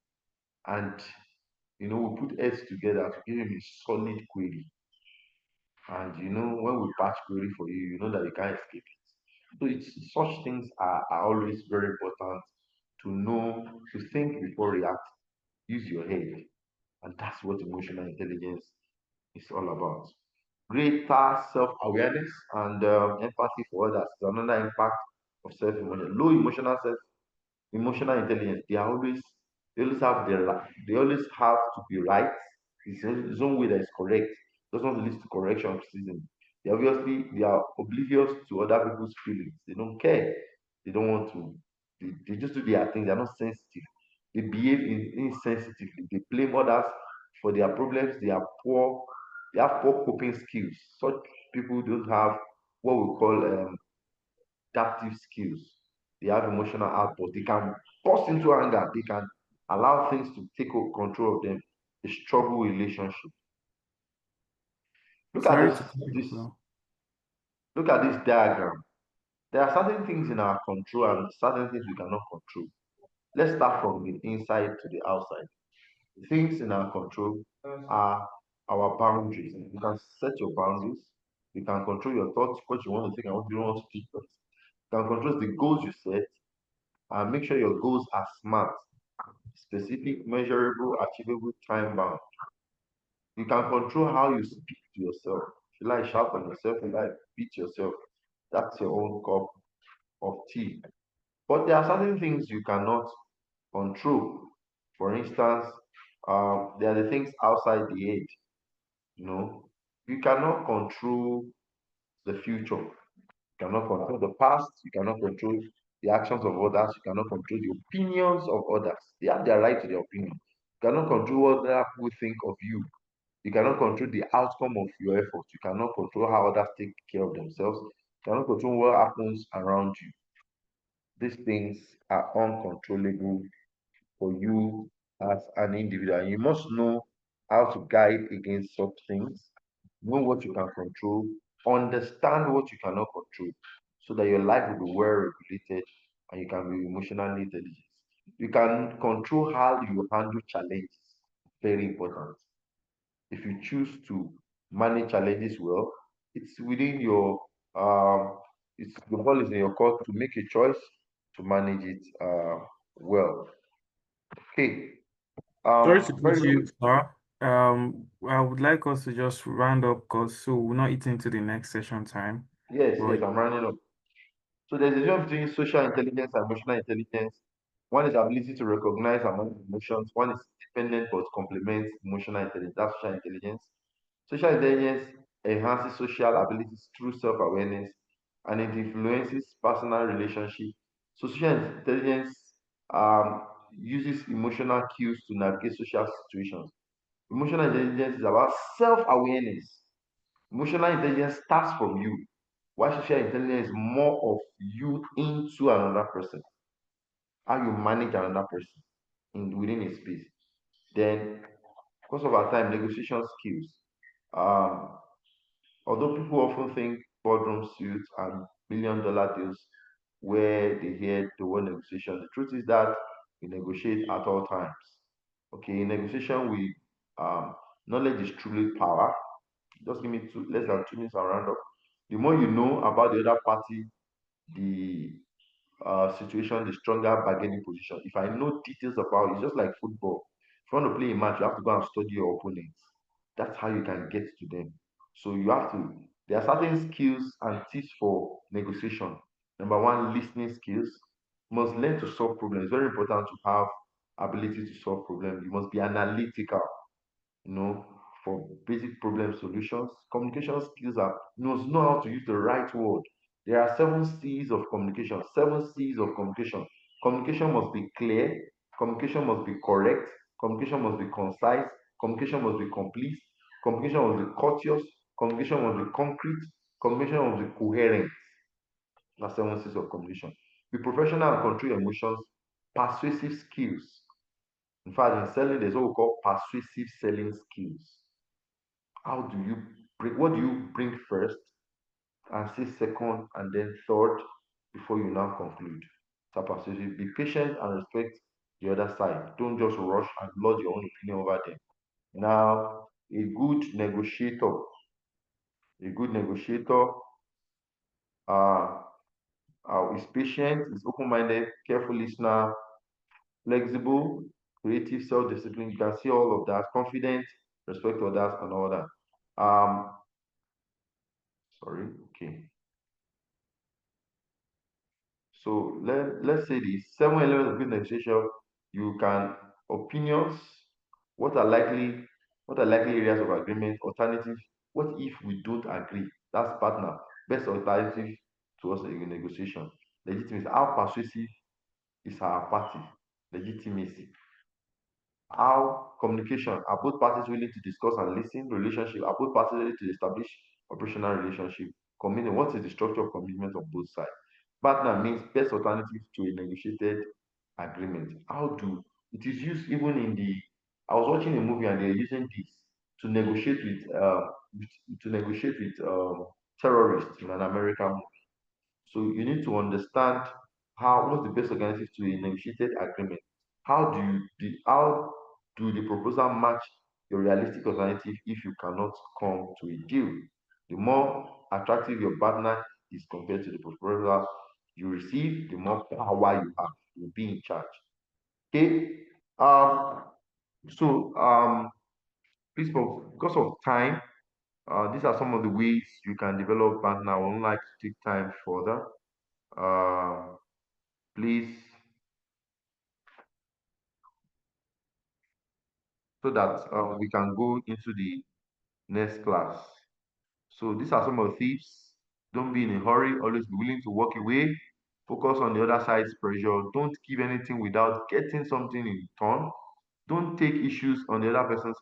S1: And, we put heads together to give him a solid query. And, when we patch query for you, you know that you can't escape it. So such things are always very important to know, to think before react. Use your head, and that's what emotional intelligence is all about. Greater self-awareness and empathy for others is another impact of self-emotion. Low emotional intelligence, they always have they always have to be right. It's own way that is correct. Does not lead to correction or criticism. They are oblivious to other people's feelings. They don't care. They don't want to. They just do their things. They're not sensitive. They behave insensitively. They blame others for their problems. They have poor coping skills. Such people don't have what we call adaptive skills. They have emotional output. They can burst into anger. They can allow things to take control of them. They struggle with relationship. Look at
S6: Sorry
S1: this
S6: to cut you,
S1: this
S6: bro.
S1: look at this diagram. There are certain things in our control and certain things we cannot control. Let's start from the inside to the outside. The things in our control are our boundaries. You can set your boundaries. You can control your thoughts, what you want to think and what you don't want to think. You can control the goals you set and make sure your goals are smart, specific, measurable, achievable, time bound. You can control how you speak to yourself. If you like shout on yourself, if you like beat yourself, that's your own cup of tea. But there are certain things you cannot control. For instance, there are the things outside the head. You know, you cannot control the future. You cannot control the past. You cannot control the actions of others. You cannot control the opinions of others. They have their right to their opinion. You cannot control what other people think of you. You cannot control the outcome of your efforts. You cannot control how others take care of themselves. You cannot control what happens around you. These things are uncontrollable for you as an individual. And you must know how to guide against such things, know what you can control, understand what you cannot control, so that your life will be well regulated and you can be emotionally intelligent. You can control how you handle challenges. Very important. If you choose to manage challenges well, it's within your it's the ball is in your court to make a choice to manage it well. Okay.
S6: Sorry to cut
S1: Very
S6: you,
S1: good.
S6: sir. I would like us to just round up because so we're not eating to the next session time.
S1: Yes,
S6: But
S1: yes, I'm running up. So there's a difference between social intelligence and emotional intelligence. One is ability to recognize and manage emotions. One is independent but complements emotional intelligence. That's social intelligence. Social intelligence enhances social abilities through self-awareness and it influences personal relationships. So social intelligence uses emotional cues to navigate social situations. Emotional intelligence is about self-awareness. Emotional intelligence starts from you, while social intelligence is more of you into another person, how you manage another person within a space. Then, because of our time, negotiation skills. Um, Although people often think boardroom suits and $1 million deals where they hear the word negotiation, the truth is that we negotiate at all times. Okay, in negotiation, knowledge is truly power. Just give me less than 2 minutes and round up. The more you know about the other party, the situation, the stronger bargaining position. If I know details about it, it's just like football. If you want to play a match, you have to go and study your opponents. That's how you can get to them. So there are certain skills and tips for negotiation. Number one, listening skills. You must learn to solve problems. It's very important to have ability to solve problems. You must be analytical, you know, for basic problem solutions. Communication skills are, you must know how to use the right word. There are 7 C's of communication, 7 C's of communication. Communication must be clear, communication must be correct, communication must be concise, communication must be complete, communication must be courteous, communication must be concrete, communication must be coherent. That's 7 C's of communication. Be professional and control your emotions. Persuasive skills. In fact, in selling, there's what we call persuasive selling skills. How do you what do you bring first and say second and then third before you now conclude? So persuasive, be patient and respect the other side. Don't just rush and lodge your own opinion over them. Now, a good negotiator uh, Is patient, is open-minded, careful listener, flexible, creative, self-discipline. You can see all of that. Confident, respect others, and all that. Sorry, okay. So let's say the 7 elements of good negotiation. You can opinions. What are likely areas of agreement? Alternative. What if we don't agree? That's partner. Best alternative towards a negotiation. Legitimacy. How persuasive is our party? Legitimacy. How communication, are both parties willing to discuss and listen? Relationship, are both parties ready to establish operational relationship? Commitment, what is the structure of commitment on both sides? Partner means best alternative to a negotiated agreement. It is used even in I was watching a movie and they're using this to negotiate with terrorists in an American movie. So you need to understand what's the best alternative to a negotiated agreement. How do the proposal match your realistic alternative if you cannot come to a deal? The more attractive your partner is compared to the proposal you receive, the more power you have. You'll be in charge. Okay. Please, because of time, these are some of the ways you can develop partner. I would like to take time further. Please, so that we can go into the next class. So these are some of the tips. Don't be in a hurry. Always be willing to walk away. Focus on the other side's pressure. Don't give anything without getting something in return. Don't take issues on the other person's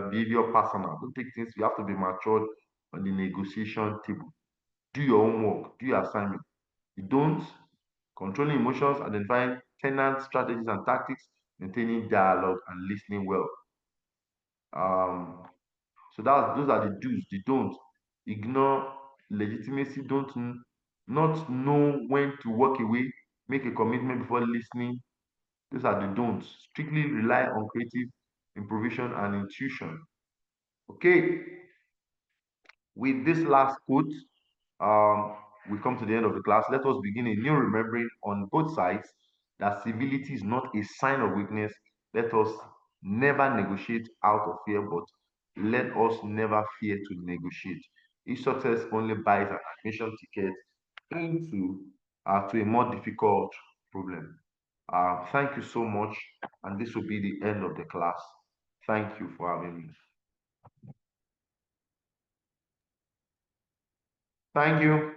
S1: behavior personal. Don't take things. You have to be matured on the negotiation table. Do your homework. Do your assignment. You don't. Controlling emotions, identifying tenant strategies and tactics, maintaining dialogue, and listening well. So those are the do's, the don'ts. Ignore legitimacy, not know when to walk away, make a commitment before listening. Those are the don'ts. Strictly rely on creative improvisation and intuition. Okay, with this last quote, we come to the end of the class. Let us begin a new remembering on both sides that civility is not a sign of weakness. Let us never negotiate out of fear, but let us never fear to negotiate. Each success only buys an admission ticket into to a more difficult problem. Thank you so much, and this will be the end of the class. Thank you for having me. Thank you.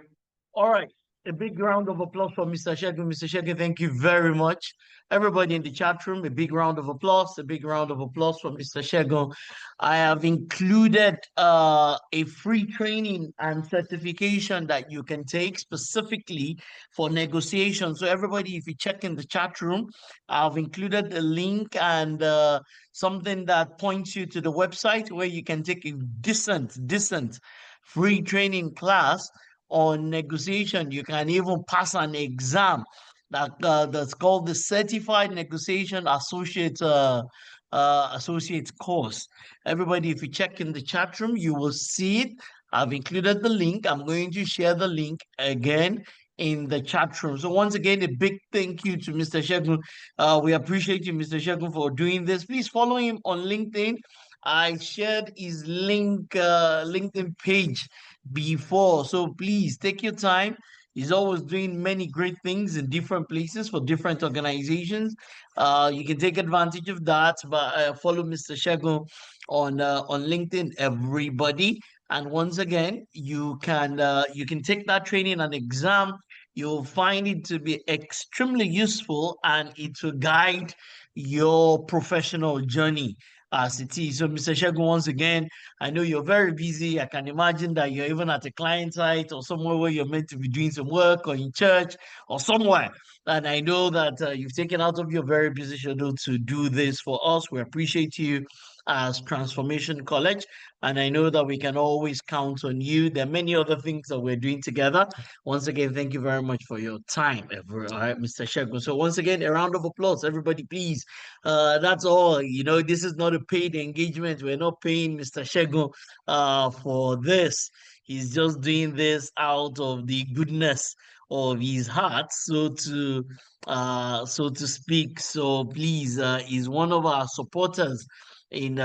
S14: All right. A big round of applause for Mr. Shegun. Mr. Shegun, thank you very much. Everybody in the chat room, a big round of applause. A big round of applause for Mr. Shegun. I have included a free training and certification that you can take specifically for negotiation. So everybody, if you check in the chat room, I've included a link and something that points you to the website where you can take a decent free training class on negotiation. You can even pass an exam that's called the Certified Negotiation Associate course. Everybody, if you check in the chat room, you will see it. I've included the link. I'm going to share the link again in the chat room. So once again, a big thank you to Mr. Shegun. We appreciate you, Mr. Shegun, for doing this. Please follow him on LinkedIn. I shared his LinkedIn page before. So please take your time. He's always doing many great things in different places for different organizations. You can take advantage of that, but follow Mr. Shegun on LinkedIn, everybody. And once again, you can take that training and exam. You'll find it to be extremely useful, and it will guide your professional journey as it is. So, Mr. Shegun, once again, I know you're very busy. I can imagine that you're even at a client site or somewhere where you're meant to be doing some work, or in church or somewhere. And I know that you've taken out of your very busy schedule to do this for us. We appreciate you as Transformation College. And I know that we can always count on you. There are many other things that we're doing together. Once again, thank you very much for your time, all right, Mr. Shegun. So once again, a round of applause, everybody, please. That's all. You know, this is not a paid engagement. We're not paying Mr. Shegun for this. He's just doing this out of the goodness of his heart, so to speak. So please, he's one of our supporters in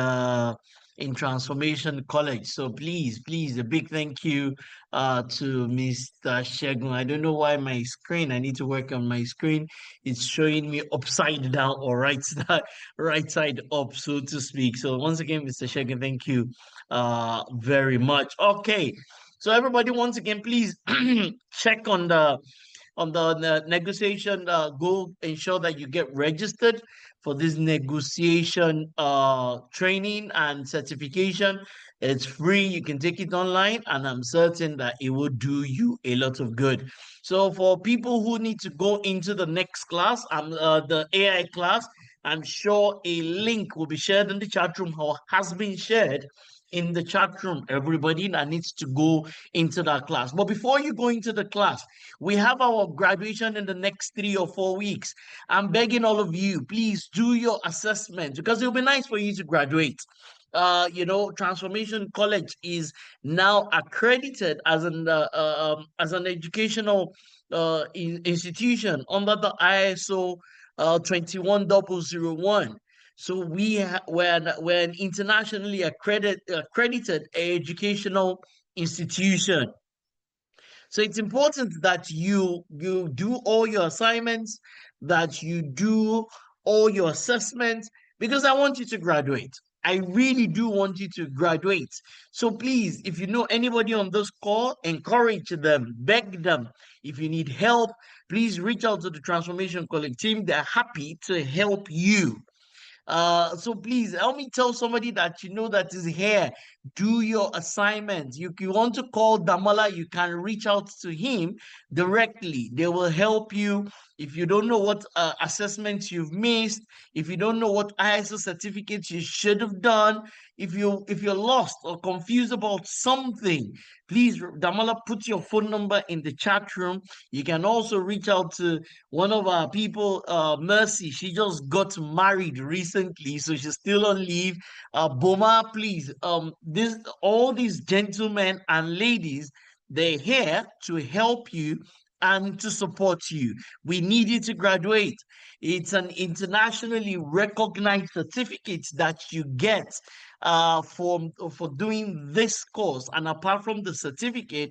S14: Transformation College. So please, a big thank you to Mr. Shegun. I don't know why my screen, I need to work on my screen. It's showing me upside down or right side up, so to speak. So once again, Mr. Shegun, thank you very much. Okay. So everybody, once again, please check on the negotiation. Go ensure that you get registered for this negotiation training and certification. It's free. You can take it online, and I'm certain that it will do you a lot of good. So for people who need to go into the next class, the AI class, I'm sure a link will be shared in the chat room or has been shared in the chat room, everybody that needs to go into that class. But before you go into the class, we have our graduation in the next 3 or 4 weeks. I'm begging all of you, please do your assessment, because it'll be nice for you to graduate. Transformation College is now accredited as an educational institution under the ISO 21001. So we're an internationally accredited educational institution. So it's important that you do all your assignments, that you do all your assessments, because I want you to graduate. I really do want you to graduate. So please, if you know anybody on this call, encourage them, beg them. If you need help, please reach out to the Transformation College team. They're happy to help you. So please help me tell somebody that you know that is here. Do your assignments. You want to call Damola, you can reach out to him directly. They will help you. If you don't know what assessments you've missed, if you don't know what ISO certificates you should have done, if you're lost or confused about something, please, Damola, put your phone number in the chat room. You can also reach out to one of our people, Mercy. She just got married recently, so she's still on leave. Boma, please, all these gentlemen and ladies, they're here to help you and to support you. We need you to graduate. It's an internationally recognized certificate that you get for doing this course. And apart from the certificate,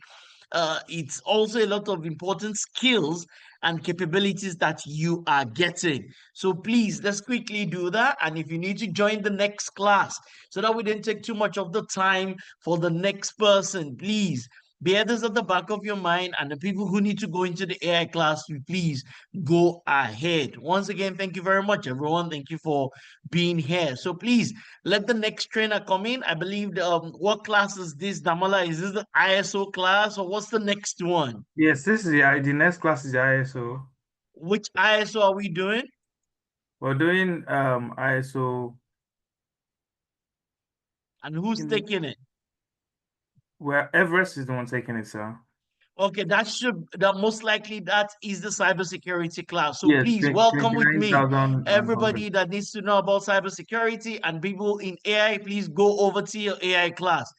S14: it's also a lot of important skills and capabilities that you are getting. So please, let's quickly do that. And if you need to join the next class, so that we don't take too much of the time for the next person, please bear this at the back of your mind. And the people who need to go into the AI class, please go ahead. Once again, thank you very much, everyone. Thank you for being here. So please let the next trainer come in. I believe what class is this, Damola? Is this the ISO class, or what's the next one?
S6: Yes, this is the next class is the ISO.
S14: Which ISO are we doing?
S6: We're doing ISO.
S14: And who's taking it?
S6: Well, Everest is the one taking it, sir.
S14: Okay, that most likely that is the cybersecurity class. So
S6: yes,
S14: please welcome with me
S6: 29,000
S14: everybody that needs to know about cybersecurity and people in AI. Please go over to your AI class.